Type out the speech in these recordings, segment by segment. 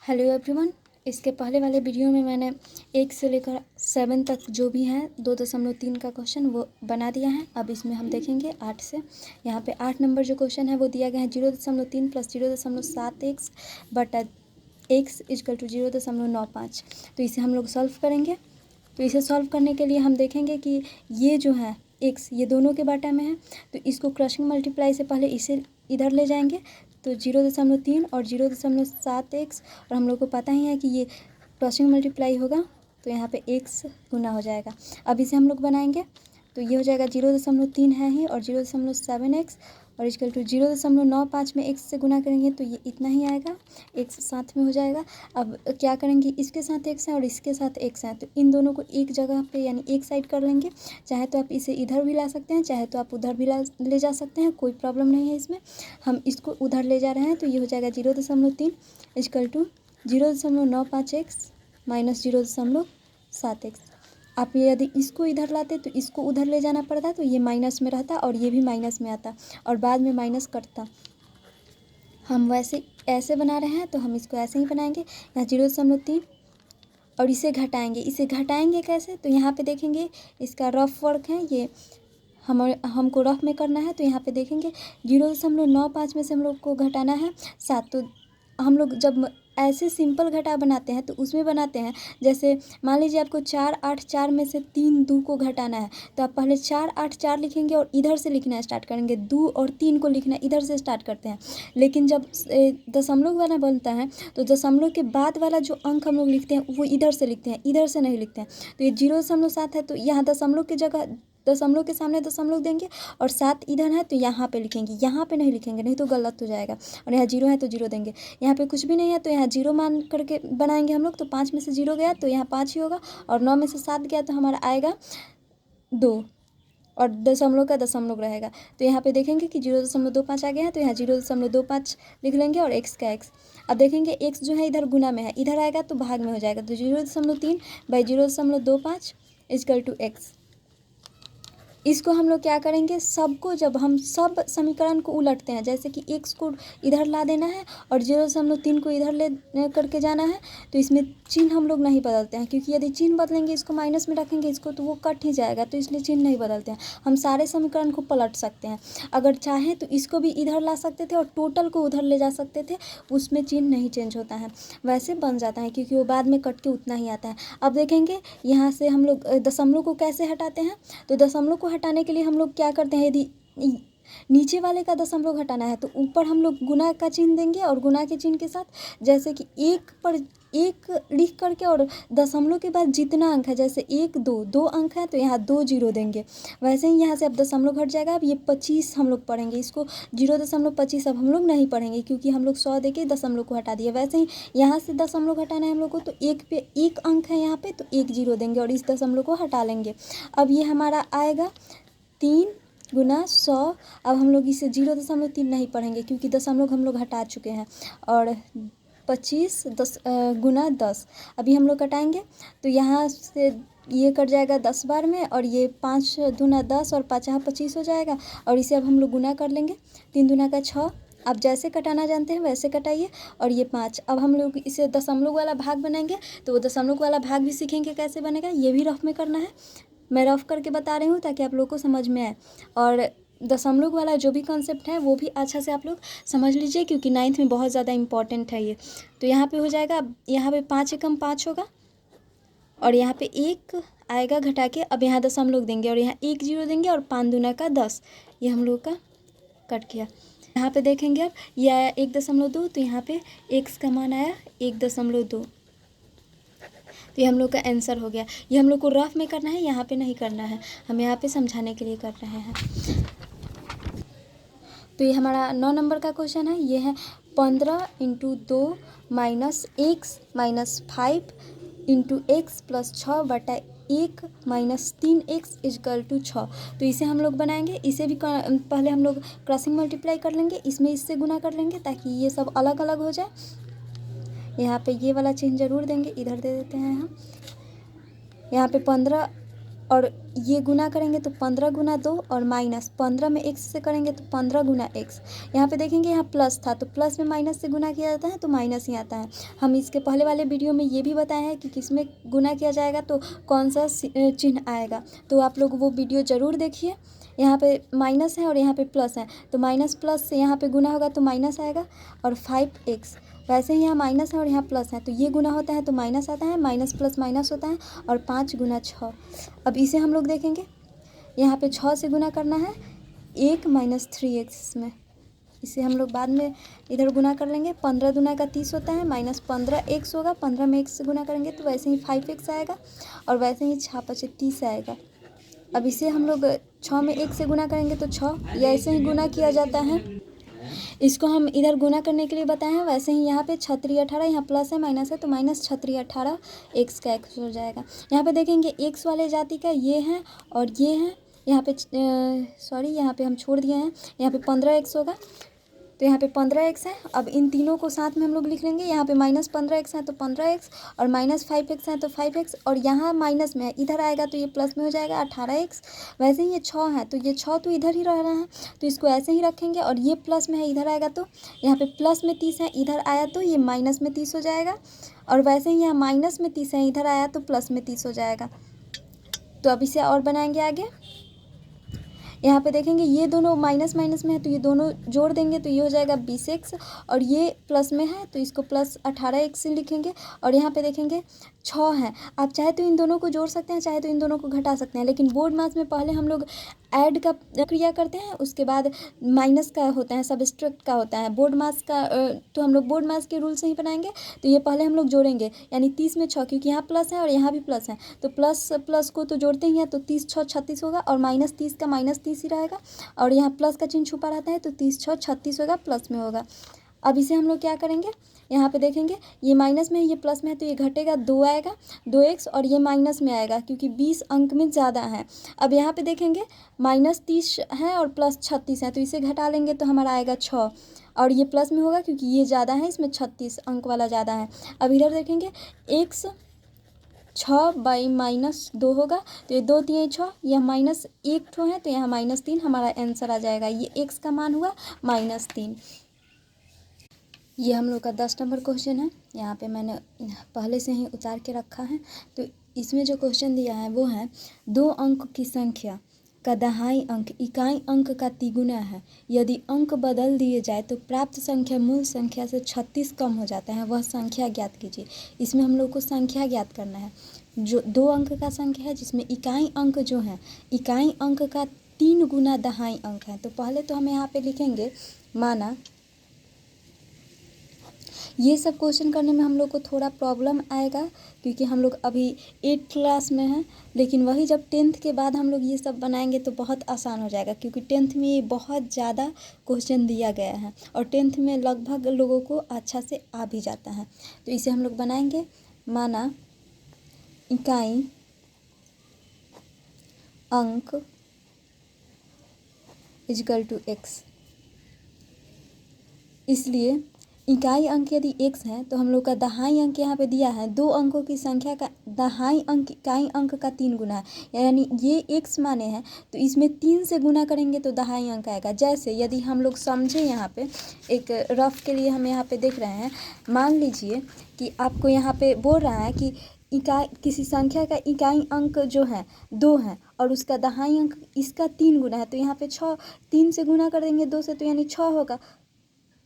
Hello everyone. इसके पहले वाले वीडियो में मैंने 1 से लेकर 7 तक जो भी हैं 2.3 का क्वेश्चन वो बना दिया है। अब इसमें हम देखेंगे 8 से। यहाँ पे 8 नंबर जो क्वेश्चन है वो दिया गया है 0.3 + 0.7x बटा x = 0.95। तो इसे हम लोग सॉल्व करेंगे। तो इसे सॉल्व करने के लिए हम देखेंगे कि ये जो है x ये दोनों के बाटा में है, तो इसको क्रॉसिंग मल्टीप्लाई से पहले इसे इधर ले जाएंगे। तो 0.3 और 0.7x, और हम लोग को पता ही है कि ये क्रॉसिंग मल्टीप्लाई होगा तो यहाँ पे x गुना हो जाएगा। अब इसे हम लोग बनाएंगे तो ये हो जाएगा 0.3 है ही और 0.7x और इक्वल टू 0.95 में x से गुना करेंगे तो ये इतना ही आएगा, x साथ में हो जाएगा। अब क्या करेंगे, इसके साथ x है और इसके साथ x है, तो इन दोनों को एक जगह पे यानी एक साइड कर लेंगे। चाहे तो आप इसे इधर भी ला सकते हैं, चाहे तो आप उधर भी ले जा सकते हैं, कोई प्रॉब्लम नहीं है इसमें। हम इसको उधर ले जा रहे हैं तो ये हो जाएगा 0.3 equal to 0.95x minus 0.7x। आप ये यदि इसको इधर लाते तो इसको उधर ले जाना पड़ता, तो ये माइनस में रहता और ये भी माइनस में आता और बाद में माइनस कटता। हम वैसे ऐसे बना रहे हैं तो हम इसको ऐसे ही बनाएंगे, यहाँ 0.3 और इसे घटाएंगे कैसे, तो यहाँ पे देखेंगे इसका रफ वर्क है, ये हमको रफ में करना है। तो यहाँ पे देखेंगे 0.95 में से हम लोग को घटाना है 7। तो हम लोग जब ऐसे सिंपल घटा बनाते हैं तो उसमें बनाते हैं, जैसे मान लीजिए आपको 4, 8, 4 में से 3 2 को घटाना है, तो आप पहले 4, 8, 4 लिखेंगे और इधर से लिखना स्टार्ट करेंगे। 2 और 3 को लिखना इधर से स्टार्ट करते हैं। लेकिन जब दशमलव वाला बनता है तो दशमलव के बाद वाला जो अंक हम लोग लिखते हैं वो इधर से लिखते हैं, इधर से नहीं लिखते हैं। तो ये 0.7 है तो यहाँ दशमलव की जगह दशमलव के सामने दशमलव देंगे और 7 इधर है तो यहाँ पे लिखेंगे, यहाँ पे नहीं लिखेंगे, नहीं तो गलत हो जाएगा। और यहाँ 0 है तो 0 देंगे। यहाँ पे कुछ भी नहीं है तो यहाँ 0 मान करके बनाएंगे हम लोग। तो 5 में से 0 गया तो यहाँ 5 ही होगा और 9 में से 7 गया तो हमारा आएगा 2 और दशमलव का दशमलव रहेगा। तो यहाँ पे देखेंगे कि 0.25 आ गया है तो यहाँ 0.25 लिख लेंगे और x का x। अब देखेंगे x जो है इधर गुना में है, इधर आएगा तो भाग में हो जाएगा। तो 0.3 बाई 0.25 इक्वल टू x। इसको हम लोग क्या करेंगे, सबको जब हम सब समीकरण को उलटते हैं, जैसे कि x को इधर ला देना है और 0.3 को इधर ले करके जाना है, तो इसमें चिन्ह हम लोग नहीं बदलते हैं, क्योंकि यदि चिन्ह बदलेंगे, इसको माइनस में रखेंगे इसको, तो वो कट ही जाएगा, तो इसलिए चिन्ह नहीं बदलते हैं। हम सारे समीकरण को पलट सकते हैं। अगर चाहें तो इसको भी इधर ला सकते थे और टोटल को उधर ले जा सकते थे, उसमें चिन्ह नहीं चेंज होता है, वैसे बन जाता है, क्योंकि वो बाद में कट के उतना ही आता है। अब देखेंगे यहाँ से हम लोग दशमलव को कैसे हटाते हैं। तो दशमलव को हटाने के लिए हम लोग क्या करते हैं, यदि नीचे वाले का दशमलव घटाना है तो ऊपर हम लोग गुना का चिन्ह देंगे और गुना के चिन्ह के साथ जैसे कि 1 पर 1 लिख करके और दशमलव के बाद जितना अंक है, जैसे 1 2 अंक है तो यहाँ 2 0 देंगे। वैसे ही यहाँ से अब दशमलव घट जाएगा। अब ये 25 हम लोग पढ़ेंगे, इसको 0.25 अब हम लोग नहीं पढ़ेंगे, क्योंकि हम लोग 100 दे के दशमलव को हटा दिए। वैसे ही यहाँ से दशमलव घटाना है हम लोग को, तो 1 पे 1 अंक है यहाँ पे तो 1 0 देंगे और इस दशमलव को हटा लेंगे। अब ये हमारा आएगा 3 गुना 100। अब हम लोग इसे 0.3 नहीं पढ़ेंगे, क्योंकि दशमलव हम लोग हटा चुके हैं। और 25 गुना 10 अभी हम लोग कटाएंगे, तो यहाँ से ये कट जाएगा 10 बार में, और ये 5 दूना 10 और 5 25 हो जाएगा। और इसे अब हम लोग गुना कर लेंगे, 3 दूना का 6। आप जैसे कटाना जानते हैं वैसे कटाइए। और ये 5। अब हम लोग इसे दशमलव वाला भाग बनाएंगे, तो वो दशमलव वाला भाग भी सीखेंगे कैसे बनेगा, ये भी रफ में करना है। मैं रफ करके बता रही हूँ ताकि आप लोग को समझ में आए, और दशमलव वाला जो भी कॉन्सेप्ट है वो भी अच्छा से आप लोग समझ लीजिए, क्योंकि 9th में बहुत ज़्यादा इंपॉर्टेंट है ये। तो यहाँ पे हो जाएगा, यहाँ पे 5 एकम 5 होगा और यहाँ पे 1 आएगा घटा के। अब यहाँ दशमलव देंगे और यहाँ 1 0 देंगे और 5 दूना का 10, ये हम लोग का कट गया। यहाँ पे देखेंगे अब ये आया 1.2, तो यहाँ पे x का मान आया 1.2, तो ये हम लोग का आंसर हो गया। ये हम लोग को रफ में करना है, यहाँ पे नहीं करना है, हम यहाँ पे समझाने के लिए कर रहे हैं। तो ये हमारा 9 नंबर का क्वेश्चन है। ये है 15 × 2 - x - 5 × x + 6 बटा 1 - 3x = 6। तो इसे हम लोग बनाएंगे। इसे भी पहले हम लोग क्रॉसिंग मल्टीप्लाई कर लेंगे, इसमें इससे गुना कर लेंगे ताकि ये सब अलग अलग हो जाए। यहाँ पे ये वाला चिन्ह जरूर देंगे, इधर दे देते हैं हम। यहाँ पे 15 और ये गुना करेंगे तो 15 गुना 2 और माइनस 15 में x से करेंगे तो 15 गुना x। यहाँ पे देखेंगे यहाँ प्लस था तो प्लस में माइनस से गुना किया जाता है तो माइनस ही आता है। हम इसके पहले वाले वीडियो में ये भी बताए हैं कि किस में गुना किया जाएगा तो कौन सा चिन्ह आएगा, तो आप लोग वो वीडियो ज़रूर देखिए। यहाँ पे माइनस है और यहाँ पे प्लस है तो माइनस प्लस से यहाँ पे गुना होगा तो माइनस आएगा और 5x। वैसे ही यहाँ माइनस है और यहाँ प्लस है तो ये गुना होता है तो माइनस आता है, माइनस प्लस माइनस होता है और 5 गुना 6। अब इसे हम लोग देखेंगे यहाँ पे 6 से गुना करना है 1 माइनस 3x में, इसे हम लोग बाद में इधर गुना कर लेंगे। 15 दुना का 30 होता है माइनस 15x होगा, 15 में x से गुना करेंगे तो वैसे ही 5x आएगा और वैसे ही 6 5 30 आएगा। अब इसे हम लोग 6 में 1 से गुना करेंगे तो 6, या ऐसे ही गुना किया जाता है। इसको हम इधर गुना करने के लिए बताए हैं। वैसे ही यहाँ पे 6 18, यहाँ प्लस है माइनस है तो माइनस 6 18 x का x हो जाएगा। यहाँ पे देखेंगे x वाले जाति का ये है और ये है, यहाँ पे सॉरी यहाँ पे हम छोड़ दिए हैं, यहाँ पे 15x होगा तो यहाँ पे 15x है। अब इन तीनों को साथ में हम लोग लिख लेंगे। यहाँ पे माइनस 15x है तो 15x और माइनस 5x है तो 5x और यहाँ माइनस में है इधर आएगा तो ये प्लस में हो जाएगा 18x। वैसे ही ये 6 है तो ये 6 तो इधर ही रह रहा है तो इसको ऐसे ही रखेंगे और ये प्लस में है इधर आएगा तो यहाँ पे प्लस में 30 है इधर आया तो ये माइनस में 30 हो जाएगा और वैसे ही यहाँ माइनस में 30 है इधर आया तो प्लस में 30 हो जाएगा। तो अब इसे और बनाएंगे आगे। यहाँ पे देखेंगे ये दोनों माइनस माइनस में है तो ये दोनों जोड़ देंगे तो ये हो जाएगा 20x और ये प्लस में है तो इसको प्लस 18x से लिखेंगे। और यहाँ पे देखेंगे 6 है, आप चाहे तो इन दोनों को जोड़ सकते हैं चाहे तो इन दोनों को घटा सकते हैं, लेकिन बोर्ड मास में पहले हम लोग ऐड का क्रिया करते हैं उसके बाद माइनस का होता है, सब्सट्रैक्ट का होता है। बोर्ड मास का तो हम लोग बोर्ड मास के रूल से ही बनाएंगे तो ये पहले हम लोग जोड़ेंगे यानी 30 में 6 क्योंकि यहाँ प्लस है और यहाँ भी प्लस है तो प्लस प्लस को तो जोड़ते ही हैं तो 30 6 36 होगा और माइनस 30 का माइनस 30 ही रहेगा और यहाँ प्लस का चिन्ह छुपा रहता है तो 30 6 36 होगा, प्लस में होगा। अब इसे हम लोग क्या करेंगे, यहाँ पे देखेंगे ये माइनस में है ये प्लस में है तो ये घटेगा 2 आएगा 2x और ये माइनस में आएगा क्योंकि 20 अंक में ज़्यादा है। अब यहाँ पे देखेंगे माइनस 30 है और प्लस 36 है तो इसे घटा लेंगे तो हमारा आएगा 6 और ये प्लस में होगा क्योंकि ये ज़्यादा है, इसमें 36 अंक वाला ज़्यादा है। अब इधर देखेंगे x 6 बाई माइनस 2 होगा तो ये 2 3 6, यह माइनस 1 ठो है तो यहाँ माइनस 3 हमारा आंसर आ जाएगा। ये x का मान हुआ -3। ये हम लोग का 10 नंबर क्वेश्चन है, यहाँ पे मैंने पहले से ही उतार के रखा है। तो इसमें जो क्वेश्चन दिया है वो है 2 अंक की संख्या का दहाई अंक इकाई अंक का तिगुना है, यदि अंक बदल दिए जाए तो प्राप्त संख्या मूल संख्या से 36 कम हो जाता है, वह संख्या ज्ञात कीजिए। इसमें हम लोग को संख्या ज्ञात करना है। जो 2 अंक का संख्या है जिसमें इकाई अंक जो है इकाई अंक का 3 गुना दहाई अंक है। तो पहले तो हम यहाँ पे लिखेंगे माना। ये सब क्वेश्चन करने में हम लोग को थोड़ा प्रॉब्लम आएगा क्योंकि हम लोग अभी 8th क्लास में हैं, लेकिन वही जब 10th के बाद हम लोग ये सब बनाएंगे तो बहुत आसान हो जाएगा क्योंकि 10th में ये बहुत ज़्यादा क्वेश्चन दिया गया है और 10th में लगभग लोगों को अच्छा से आ भी जाता है। तो इसे हम लोग बनाएंगे माना इकाई अंक इक्वल टू x। इसलिए इकाई अंक यदि x है तो हम लोग का दहाई अंक यहाँ पे दिया है 2 अंकों की संख्या का दहाई अंक इकाई अंक का 3 गुना है, यानी ये x माने हैं तो इसमें 3 से गुना करेंगे तो दहाई अंक आएगा। जैसे यदि हम लोग समझे यहाँ पे एक रफ के लिए हम यहाँ पे देख रहे हैं, मान लीजिए कि आपको यहाँ पे बोल रहा है कि इकाई किसी संख्या का इकाई अंक जो है 2 है और उसका दहाई अंक इसका 3 गुना है तो यहाँ पे 6 3 से गुना कर देंगे 2 से तो यानी 6 होगा।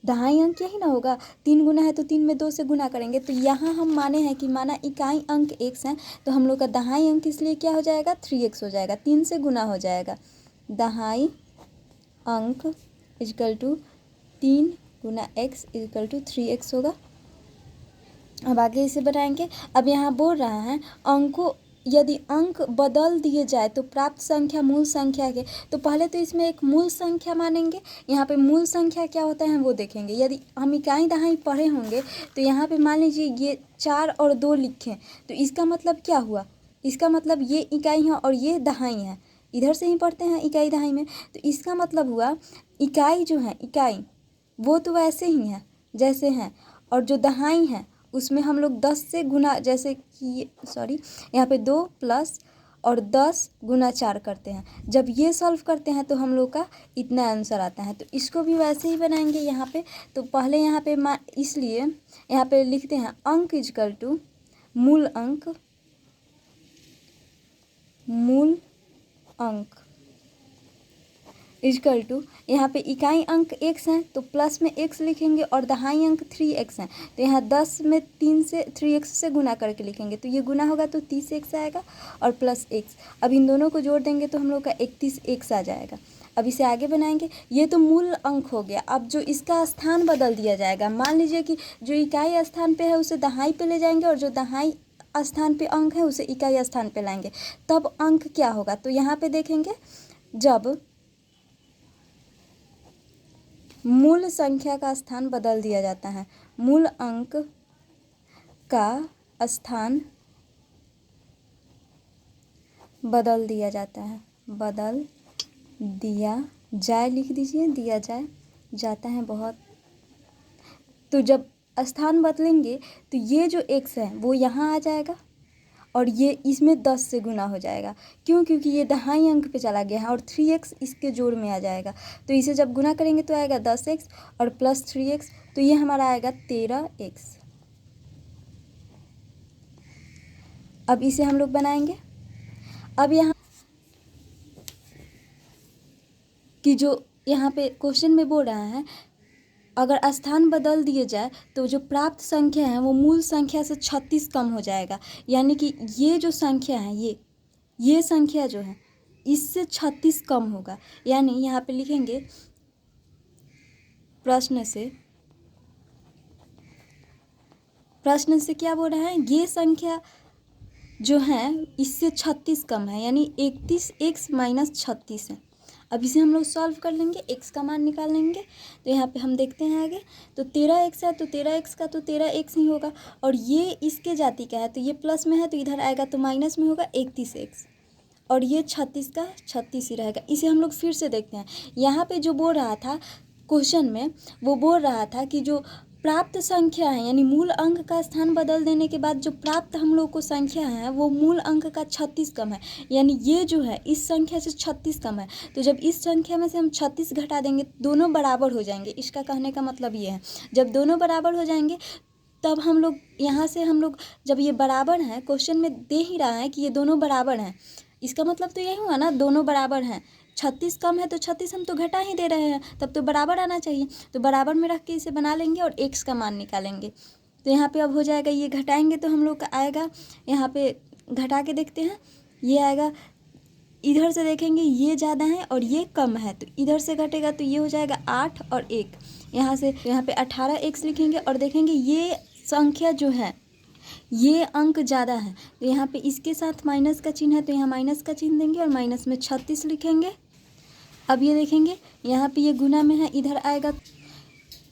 दहाई अंक यही ना होगा, 3 गुना है तो 3 में 2 से गुना करेंगे। तो यहाँ हम माने हैं कि माना इकाई अंक x है तो हम लोग का दहाई अंक इसलिए क्या हो जाएगा 3x हो जाएगा, 3 से गुना हो जाएगा। दहाई अंक इक्वल टू 3 गुना x इक्वल टू 3x होगा। अब आगे इसे बनाएंगे। अब यहाँ बोल रहा है अंकों यदि अंक बदल दिए जाए तो प्राप्त संख्या मूल संख्या के, तो पहले तो इसमें एक मूल संख्या मानेंगे। यहाँ पे मूल संख्या क्या होता है वो देखेंगे। यदि हम इकाई दहाई पढ़े होंगे तो यहाँ पे मान लीजिए ये 4 और 2 लिखें तो इसका मतलब क्या हुआ, इसका मतलब ये इकाई है और ये दहाई है, इधर से ही पढ़ते हैं इकाई दहाई में। तो इसका मतलब हुआ इकाई जो है इकाई वो तो वैसे ही है जैसे हैं और जो दहाई है उसमें हम लोग 10 से गुना, जैसे कि सॉरी यहाँ पे 2 प्लस और 10 गुना 4 करते हैं। जब ये सॉल्व करते हैं तो हम लोग का इतना आंसर आता है। तो इसको भी वैसे ही बनाएंगे यहाँ पे। तो पहले यहाँ पे इसलिए यहाँ पे लिखते हैं अंक इजकल टू मूल अंक इजकल टू यहाँ पे इकाई अंक x हैं तो प्लस में x लिखेंगे और दहाई अंक 3x हैं तो यहाँ 10 में 3 से 3x से गुना करके लिखेंगे। तो ये गुना होगा तो 30x आएगा और प्लस x। अब इन दोनों को जोड़ देंगे तो हम लोग का 31x आ जाएगा। अब इसे आगे बनाएंगे। ये तो मूल अंक हो गया। अब जो इसका स्थान बदल दिया जाएगा, मान लीजिए कि जो इकाई स्थान पे है उसे दहाई पे ले जाएंगे और जो दहाई स्थान पे अंक है उसे इकाई स्थान पे लाएंगे, तब अंक क्या होगा। तो यहाँ पे देखेंगे जब मूल संख्या का स्थान बदल दिया जाता है, मूल अंक का स्थान बदल दिया जाता है, बदल दिया जाए लिख दीजिए, दिया जाए जाता है बहुत। तो जब स्थान बदलेंगे तो ये जो x है वो यहाँ आ जाएगा और ये इसमें 10 से गुना हो जाएगा। क्यों? क्योंकि ये दहाई अंक पे चला गया है और 3x इसके जोड़ में आ जाएगा। तो इसे जब गुना करेंगे तो आएगा 10x और प्लस 3x, तो ये हमारा आएगा 13x। अब इसे हम लोग बनाएंगे। अब यहाँ कि जो यहाँ पे क्वेश्चन में बोल रहा है अगर स्थान बदल दिए जाए तो जो प्राप्त संख्या है वो मूल संख्या से 36 कम हो जाएगा। यानी कि ये जो संख्या है ये संख्या जो है इससे 36 कम होगा। यानी यहाँ पे लिखेंगे प्रश्न से क्या बोल रहा है, ये संख्या जो है इससे 36 कम है, यानी 31x माइनस 36 है। अब इसे हम लोग सॉल्व कर लेंगे, x का मान निकाल लेंगे। तो यहाँ पे हम देखते हैं आगे, तो 13x है तो 13x का तो 13x ही होगा और ये इसके जाति का है तो ये प्लस में है तो इधर आएगा तो माइनस में होगा 31x और ये 36 का 36 ही रहेगा। इसे हम लोग फिर से देखते हैं। यहाँ पे जो बोल रहा था क्वेश्चन में, वो बोल रहा था कि जो प्राप्त संख्या है यानी मूल अंक का स्थान बदल देने के बाद जो प्राप्त हम लोग को संख्या है वो मूल अंक का 36 कम है। यानी ये जो है इस संख्या से 36 कम है। तो जब इस संख्या में से हम 36 घटा देंगे दोनों बराबर हो जाएंगे। इसका कहने का मतलब ये है, जब दोनों बराबर हो जाएंगे तब हम लोग यहाँ से हम लोग जब ये बराबर हैं, क्वेश्चन में दे ही रहा है कि ये दोनों बराबर हैं, इसका मतलब तो यही हुआ ना, दोनों बराबर हैं। 36 कम है तो 36 हम तो घटा ही दे रहे हैं, तब तो बराबर आना चाहिए। तो बराबर में रख के इसे बना लेंगे और x का मान निकालेंगे। तो यहाँ पे अब हो जाएगा, ये घटाएंगे तो हम लोग का आएगा, यहाँ पे घटा के देखते हैं, ये आएगा, इधर से देखेंगे ये ज़्यादा है और ये कम है तो इधर से घटेगा तो ये हो जाएगा 8 और 1। यहाँ से यहाँ पे 18x लिखेंगे और देखेंगे ये संख्या जो है ये अंक ज़्यादा है तो यहाँ पे इसके साथ माइनस का चिन्ह है तो यहाँ माइनस का चिन्ह देंगे और माइनस में 36 लिखेंगे। अब ये देखेंगे यहाँ पे ये गुना में है, इधर आएगा,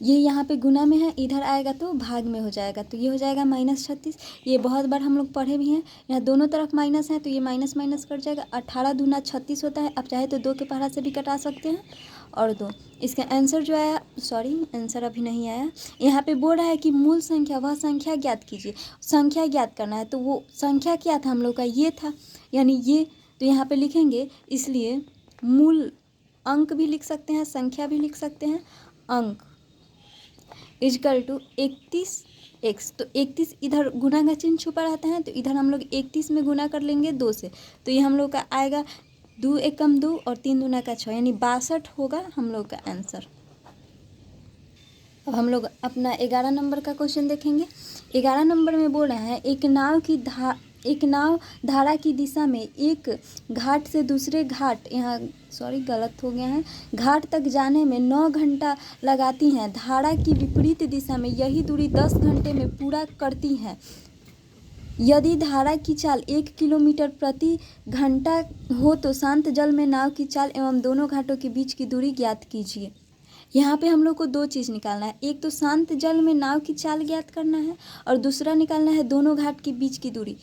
ये यहाँ पे गुना में है, इधर आएगा तो भाग में हो जाएगा तो ये हो जाएगा -36। ये बहुत बार हम लोग पढ़े भी हैं, यहाँ दोनों तरफ माइनस है तो ये माइनस माइनस कट जाएगा। 18 दूना 36 होता है। अब चाहे तो 2 के पहाड़ा से भी कटा सकते हैं और 2। इसका आंसर जो आया, सॉरी आंसर अभी नहीं आया, यहाँ पे बोल रहा है कि मूल संख्या वह संख्या ज्ञात कीजिए। संख्या ज्ञात करना है तो वो संख्या क्या था हम लोग का, ये था, यानी ये। तो यहाँ पे लिखेंगे, इसलिए मूल अंक भी लिख सकते हैं, संख्या भी लिख सकते हैं। अंक इजकल टू 31x। तो 31 इधर गुना का चिन्ह छुपा रहता है तो इधर हम लोग 31 में गुना कर लेंगे 2 से, तो ये हम लोग का आएगा 2 एकम 2 और 3 दूना का 6, यानी 62 होगा हम लोग का आंसर। अब हम लोग अपना 11 नंबर का क्वेश्चन देखेंगे। 11 नंबर में बोल रहा है एक नाव धारा की दिशा में एक घाट से दूसरे घाट, यहाँ सॉरी गलत हो गया है, घाट तक जाने में 9 घंटा लगाती हैं। धारा की विपरीत दिशा में यही दूरी 10 घंटे में पूरा करती हैं। यदि धारा की चाल 1 किलोमीटर प्रति घंटा हो तो शांत जल में नाव की चाल एवं दोनों घाटों के बीच की दूरी ज्ञात कीजिए। यहाँ पे हम लोग को 2 चीज़ निकालना है, एक तो शांत जल में नाव की चाल ज्ञात करना है और दूसरा निकालना है दोनों घाट के बीच की दूरी।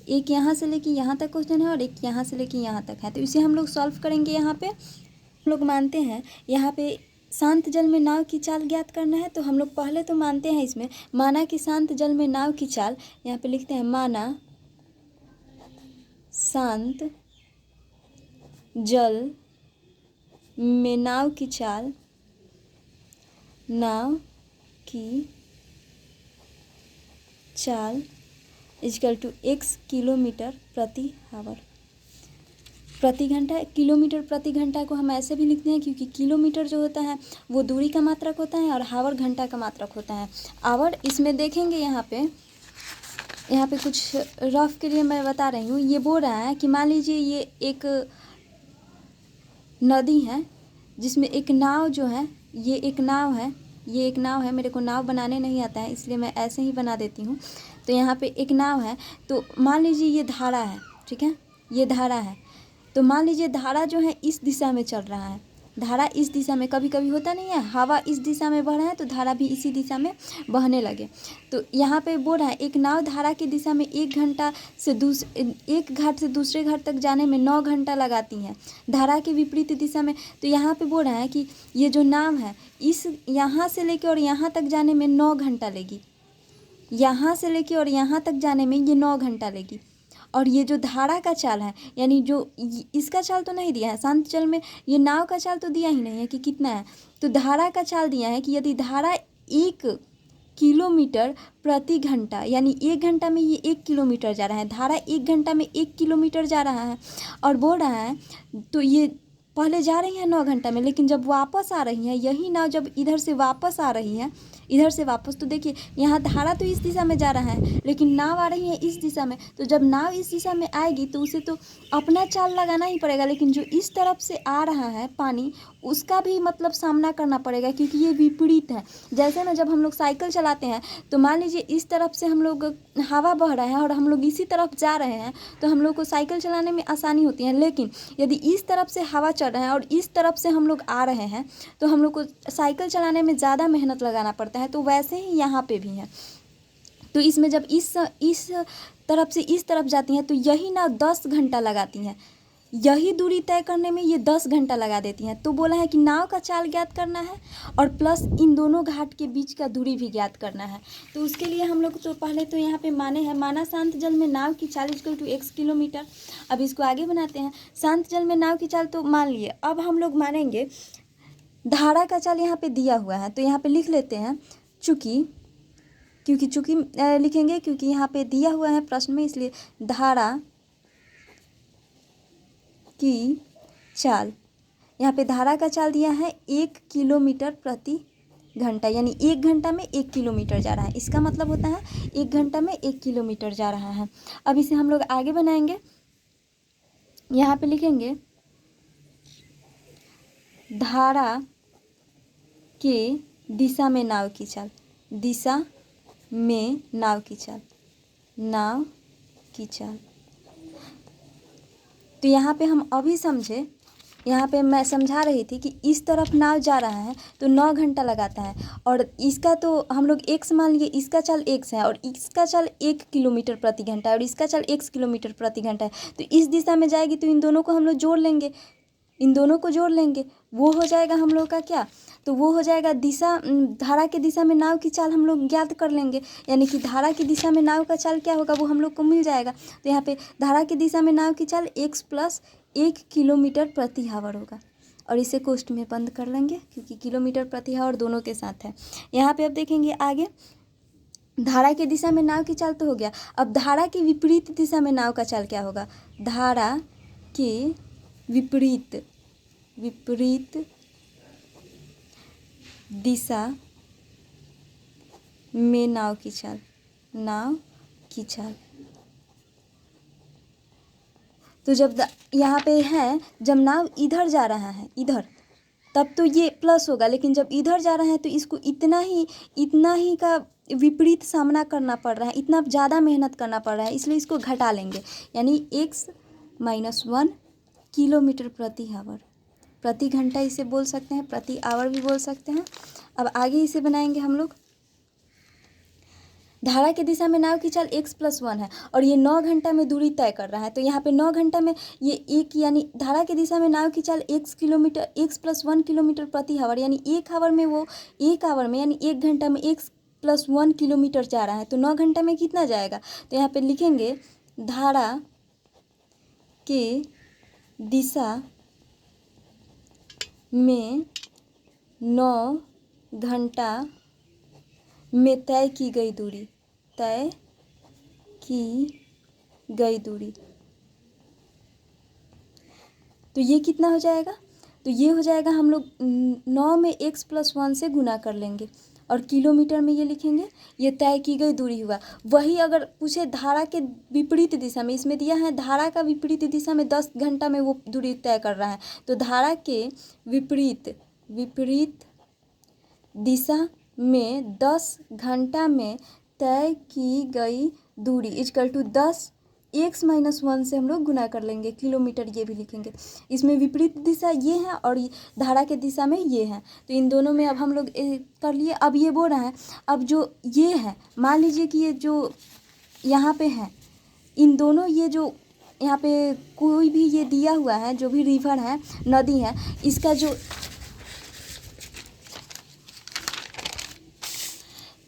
एक यहाँ से लेके यहाँ तक क्वेश्चन है और एक यहाँ से लेके यहाँ तक है, तो इसे हम लोग सॉल्व करेंगे। यहाँ पे हम लोग मानते हैं यहाँ पे शांत जल में नाव की चाल ज्ञात करना है, तो हम लोग पहले तो मानते हैं इसमें, माना कि शांत जल में नाव की चाल, यहाँ पे लिखते हैं माना शांत जल में नाव की चाल इक्वल टू x किलोमीटर प्रति हावर। प्रति घंटा, किलोमीटर प्रति घंटा को हम ऐसे भी लिखते हैं क्योंकि किलोमीटर जो होता है वो दूरी का मात्रक होता है और हावर घंटा का मात्रक होता है। आवर इसमें देखेंगे यहाँ पे कुछ रफ के लिए मैं बता रही हूँ। ये बोल रहा है कि मान लीजिए ये एक नदी है जिसमें एक नाव जो है, ये एक नाव है। मेरे को नाव बनाने नहीं आता है इसलिए मैं ऐसे ही बना देती हूँ। तो यहाँ पे एक नाव है, तो मान लीजिए ये धारा है, ठीक है, ये धारा है। तो मान लीजिए धारा जो है इस दिशा में चल रहा है, धारा इस दिशा में, कभी कभी होता नहीं है हवा इस दिशा में बह रहा है तो धारा भी इसी दिशा में बहने लगे। तो यहाँ पे बोल रहा है एक नाव धारा की दिशा में एक घाट से दूसरे घाट तक जाने में 9 घंटा लगाती हैं, धारा के विपरीत दिशा में। तो यहाँ पे बोल रहा है कि ये जो नाव है इस यहाँ से लेके और यहाँ तक जाने में 9 घंटा लेगी, यहाँ से लेके और यहाँ तक जाने में ये 9 घंटा लेगी। और ये जो धारा का चाल है, यानी जो इसका चाल तो नहीं दिया है, शांत जल में ये नाव का चाल तो दिया ही नहीं है कि कितना है, तो धारा का चाल दिया है कि यदि धारा 1 किलोमीटर प्रति घंटा, यानी 1 घंटा में ये 1 किलोमीटर जा रहा है, धारा 1 घंटा में 1 किलोमीटर जा रहा है और बोल रहा है, तो ये पहले जा रही है 9 घंटा में, लेकिन जब वापस आ रही है, यही नाव जब इधर से वापस आ रही है, इधर से वापस, तो देखिए यहाँ धारा तो इस दिशा में जा रहा है लेकिन नाव आ रही है इस दिशा में। तो जब नाव इस दिशा में आएगी तो उसे तो अपना चाल लगाना ही पड़ेगा, लेकिन जो इस तरफ से आ रहा है पानी उसका भी मतलब सामना करना पड़ेगा क्योंकि ये विपरीत है। जैसे ना जब हम लोग साइकिल चलाते हैं तो मान लीजिए इस तरफ से हम लोग हवा बह रहा है और हम लोग इसी तरफ जा रहे हैं तो हम लोग को साइकिल चलाने में आसानी होती है। लेकिन यदि इस तरफ से हवा चल रहा है और इस तरफ से हम लोग आ रहे हैं तो हम लोग को साइकिल चलाने में ज़्यादा मेहनत लगाना पड़ता है। तो वैसे ही यहाँ पे भी है। तो इसमें जब इस तरफ से इस तरफ जाती हैं तो यही नाव 10 घंटा लगाती हैं, यही दूरी तय करने में ये 10 घंटा लगा देती हैं। तो बोला है कि नाव का चाल ज्ञात करना है और प्लस इन दोनों घाट के बीच का दूरी भी ज्ञात करना है। तो उसके लिए हम लोग तो पहले तो यहाँ पे माना शांत जल में नाव की चाल इक्वल टू x किलोमीटर। अब इसको आगे बनाते हैं। शांत जल में नाव की चाल तो मान लिए, अब हम लोग मानेंगे धारा का चाल यहाँ पे दिया हुआ है, तो यहाँ पे लिख लेते हैं चूँकि लिखेंगे क्योंकि यहाँ पे दिया हुआ है प्रश्न में, इसलिए धारा की चाल, यहाँ पे धारा का चाल दिया है 1 किलोमीटर प्रति घंटा, यानी 1 घंटा में 1 किलोमीटर जा रहा है। इसका मतलब होता है 1 घंटा में 1 किलोमीटर जा रहा है। अब इसे हम लोग आगे बनाएंगे। यहाँ पे लिखेंगे धारा के दिशा में नाव की चाल, दिशा में नाव की चाल। तो यहाँ पे हम अभी समझे, यहाँ पे मैं समझा रही थी कि इस तरफ नाव जा रहा है तो 9 घंटा लगाता है और इसका तो हम लोग x मान लिए, इसका चाल x है और इसका चाल 1 किलोमीटर प्रति घंटा है और इसका चाल x किलोमीटर प्रति घंटा है। तो इस दिशा में जाएगी तो इन दोनों को हम लोग जोड़ लेंगे, वो हो जाएगा हम लोग का क्या, तो वो हो जाएगा धारा के दिशा में नाव की चाल हम लोग ज्ञात कर लेंगे, यानी कि धारा की दिशा में नाव का चाल क्या होगा वो हम लोग को मिल जाएगा। तो यहाँ पे धारा की दिशा में नाव की चाल x + 1 किलोमीटर प्रति हावर होगा और इसे कोष्ठ में बंद कर लेंगे क्योंकि किलोमीटर प्रति हावर दोनों के साथ है। यहाँ पे अब देखेंगे आगे, धारा की दिशा में नाव की चाल तो हो गया। अब धारा की विपरीत दिशा में नाव का चाल क्या होगा, धारा के विपरीत दिशा में नाव की चाल। तो जब यहाँ पे है, जब नाव इधर जा रहा है इधर, तब तो ये प्लस होगा, लेकिन जब इधर जा रहा है तो इसको इतना ही का विपरीत सामना करना पड़ रहा है, इतना ज़्यादा मेहनत करना पड़ रहा है, इसलिए इसको घटा लेंगे, यानी x - 1 किलोमीटर प्रति हावर, प्रति घंटा इसे बोल सकते हैं, प्रति आवर भी बोल सकते हैं। अब आगे इसे बनाएंगे हम लोग। धारा की दिशा में नाव की चाल x + 1 है और ये 9 घंटा में दूरी तय कर रहा है। तो यहाँ पे 9 घंटा में ये एक, यानी धारा की दिशा में नाव की चाल x + 1 किलोमीटर प्रति हावर, यानी 1 आवर में यानी 1 घंटा में x + 1 किलोमीटर जा रहा है। तो 9 घंटा में कितना जाएगा, तो यहाँ पे लिखेंगे धारा के दिशा में 9 घंटा में तय की गई दूरी, तय की गई दूरी। तो ये कितना हो जाएगा? तो ये हो जाएगा, हम लोग 9 में x+1 से गुना कर लेंगे और किलोमीटर में ये लिखेंगे। ये तय की गई दूरी हुआ। वही अगर पूछे धारा के विपरीत दिशा में, इसमें दिया है धारा का विपरीत दिशा में 10 घंटा में वो दूरी तय कर रहा है, तो धारा के विपरीत दिशा में 10 घंटा में तय की गई दूरी इक्वल टू 10 x-1 से हम लोग गुना कर लेंगे, किलोमीटर ये भी लिखेंगे। इसमें विपरीत दिशा ये है और धारा के दिशा में ये है, तो इन दोनों में अब हम लोग कर लिए। अब ये बोल रहा है, अब जो ये है, मान लीजिए कि ये जो यहाँ पे है, इन दोनों ये जो यहाँ पे कोई भी ये दिया हुआ है, जो भी रिवर है, नदी है,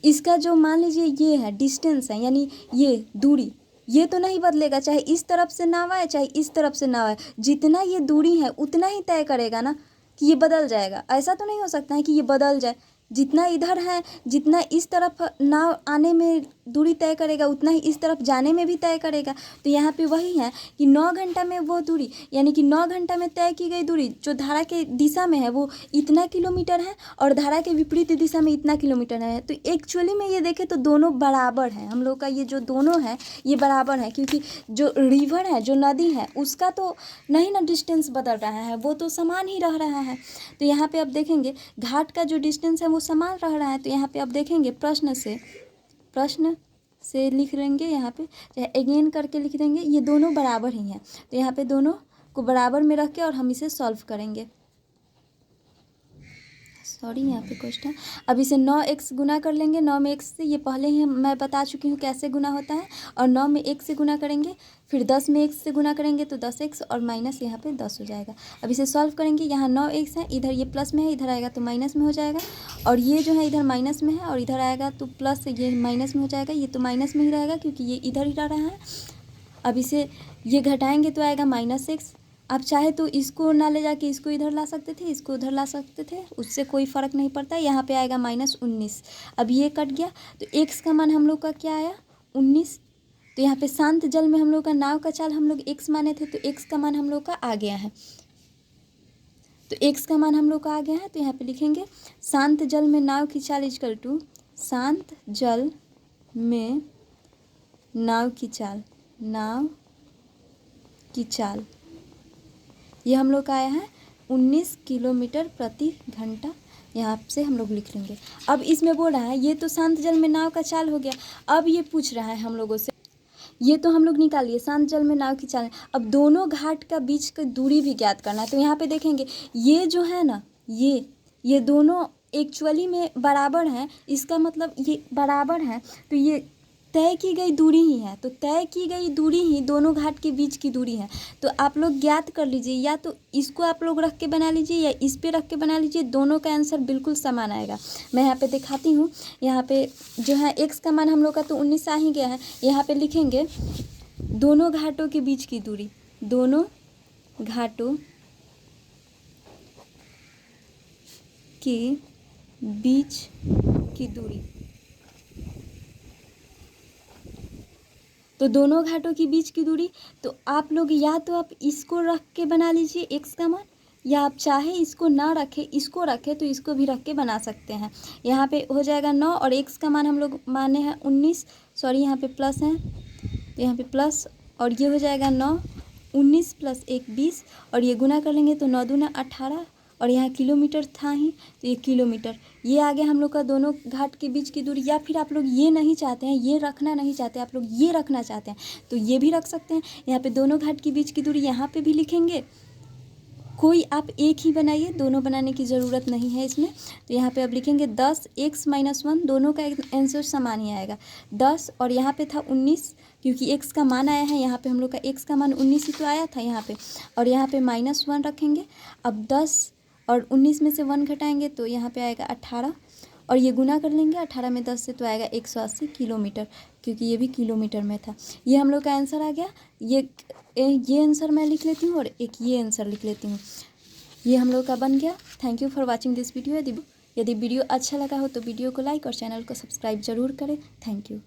इसका जो मान लीजिए ये है डिस्टेंस है, यानी ये दूरी, ये तो नहीं बदलेगा, चाहे इस तरफ से नाव आए चाहे इस तरफ से नाव आए, जितना ये दूरी है उतना ही तय करेगा ना, कि ये बदल जाएगा। ऐसा तो नहीं हो सकता है कि ये बदल जाए। जितना इधर है, जितना इस तरफ नाव आने में दूरी तय करेगा, उतना ही इस तरफ जाने में भी तय करेगा। तो यहाँ पे वही है कि 9 घंटा में वो दूरी, यानी कि 9 घंटा में तय की गई दूरी जो धारा के दिशा में है वो इतना किलोमीटर है और धारा के विपरीत दिशा में इतना किलोमीटर है। तो एक्चुअली में ये देखें तो दोनों बराबर हैं। हम लोग का ये जो दोनों है ये बराबर है, क्योंकि जो रिवर है, जो नदी है, उसका तो नहीं ना डिस्टेंस बदल रहा है, वो तो समान ही रह रहा है। तो यहाँ पे अब देखेंगे घाट का जो डिस्टेंस है वो समान रह रहा है। तो यहाँ पे अब देखेंगे प्रश्न से लिख लेंगे, यहाँ पे चाहे अगेन करके लिख देंगे, ये दोनों बराबर ही हैं। तो यहाँ पे दोनों को बराबर में रख के और हम इसे सॉल्व करेंगे। सॉरी, यहाँ पे क्वेश्चन। अब इसे 9x गुना कर लेंगे। 9 में x से, ये पहले ही मैं बता चुकी हूँ कैसे गुना होता है। और 9 में 1 से गुना करेंगे, फिर 10 में 1 से गुना करेंगे तो 10x और माइनस यहाँ पे 10 हो जाएगा। अब इसे सॉल्व करेंगे। यहाँ 9x है, इधर ये प्लस में है, इधर आएगा तो माइनस में हो जाएगा। और ये जो है इधर माइनस में है और इधर आएगा तो प्लस, ये माइनस में हो जाएगा। ये तो माइनस में ही रहेगा क्योंकि ये इधर ही रह रहा है। अब इसे ये घटाएंगे तो आएगा -x। आप चाहे तो इसको ना ले जाके इसको इधर ला सकते थे, इसको उधर ला सकते थे, उससे कोई फ़र्क नहीं पड़ता। यहाँ पे आएगा -19। अब ये कट गया तो x का मान हम लोग का क्या आया? 19। तो यहाँ पे शांत जल में हम लोग का नाव का चाल हम लोग x माने थे, तो x का मान हम लोग का आ गया है। तो x का मान हम लोग का आ गया है। तो यहाँ पे लिखेंगे शांत जल में नाव की चाल इक्वल टू, शांत जल में नाव की चाल, ये हम लोग का आया है 19 किलोमीटर प्रति घंटा। यहाँ से हम लोग लिख लेंगे। अब इसमें बोल रहा है, ये तो शांत जल में नाव का चाल हो गया। अब ये पूछ रहा है हम लोगों से, ये तो हम लोग निकालिए, शांत जल में नाव की चाल। अब दोनों घाट का बीच की दूरी भी ज्ञात करना है। तो यहाँ पे देखेंगे ये जो है ना, ये दोनों एक्चुअली में बराबर हैं। इसका मतलब ये बराबर हैं, तो ये तय की गई दूरी ही है। तो तय की गई दूरी ही दोनों घाट के बीच की दूरी है। तो आप लोग ज्ञात कर लीजिए, या तो इसको आप लोग रख के बना लीजिए या इस पे रख के बना लीजिए, दोनों का आंसर बिल्कुल समान आएगा। मैं यहाँ पे दिखाती हूँ। यहाँ पे जो है x का मान हम लोग का तो 19 आ ही गया है। यहाँ पे लिखेंगे दोनों घाटों के बीच की दूरी, दोनों घाटों के बीच की दूरी। तो दोनों घाटों के बीच की दूरी, तो आप लोग या तो आप इसको रख के बना लीजिए x का मान, या आप चाहे इसको ना रखें, इसको रखें तो इसको भी रख के बना सकते हैं। यहाँ पे हो जाएगा 9 और x का मान हम लोग माने हैं 19, सॉरी यहाँ पे प्लस है तो यहाँ पे प्लस, और ये हो जाएगा 9, 19 + 1 20, और ये गुना कर लेंगे तो 9 दूना 18, और यहाँ किलोमीटर था ही तो ये किलोमीटर। ये आ गया हम लोग का दोनों घाट के बीच की दूरी। या फिर आप लोग ये नहीं चाहते हैं, ये रखना नहीं चाहते, आप लोग ये रखना चाहते हैं तो ये भी रख सकते हैं। यहाँ पे दोनों घाट के बीच की दूरी यहाँ पे भी लिखेंगे। कोई आप एक ही बनाइए, दोनों बनाने की ज़रूरत नहीं है इसमें। तो यहाँ पे अब लिखेंगे 10 x - 1, दोनों का आंसर समान ही आएगा 10, और यहाँ पे था 19 क्योंकि x का मान आया है। यहाँ पे हम लोग का x का मान 19 ही तो आया था यहाँ पे, और यहाँ पे -1 रखेंगे। अब 10 और 19 में से 1 घटाएंगे तो यहाँ पे आएगा 18, और ये गुना कर लेंगे 18 में 10 से तो आएगा 180 किलोमीटर, क्योंकि ये भी किलोमीटर में था। ये हम लोग का आंसर आ गया। ये आंसर मैं लिख लेती हूँ और एक ये आंसर लिख लेती हूँ। ये हम लोग का बन गया। Thank you for watching this video. यदि वीडियो अच्छा लगा हो तो वीडियो को लाइक और चैनल को सब्सक्राइब जरूर करें। Thank you.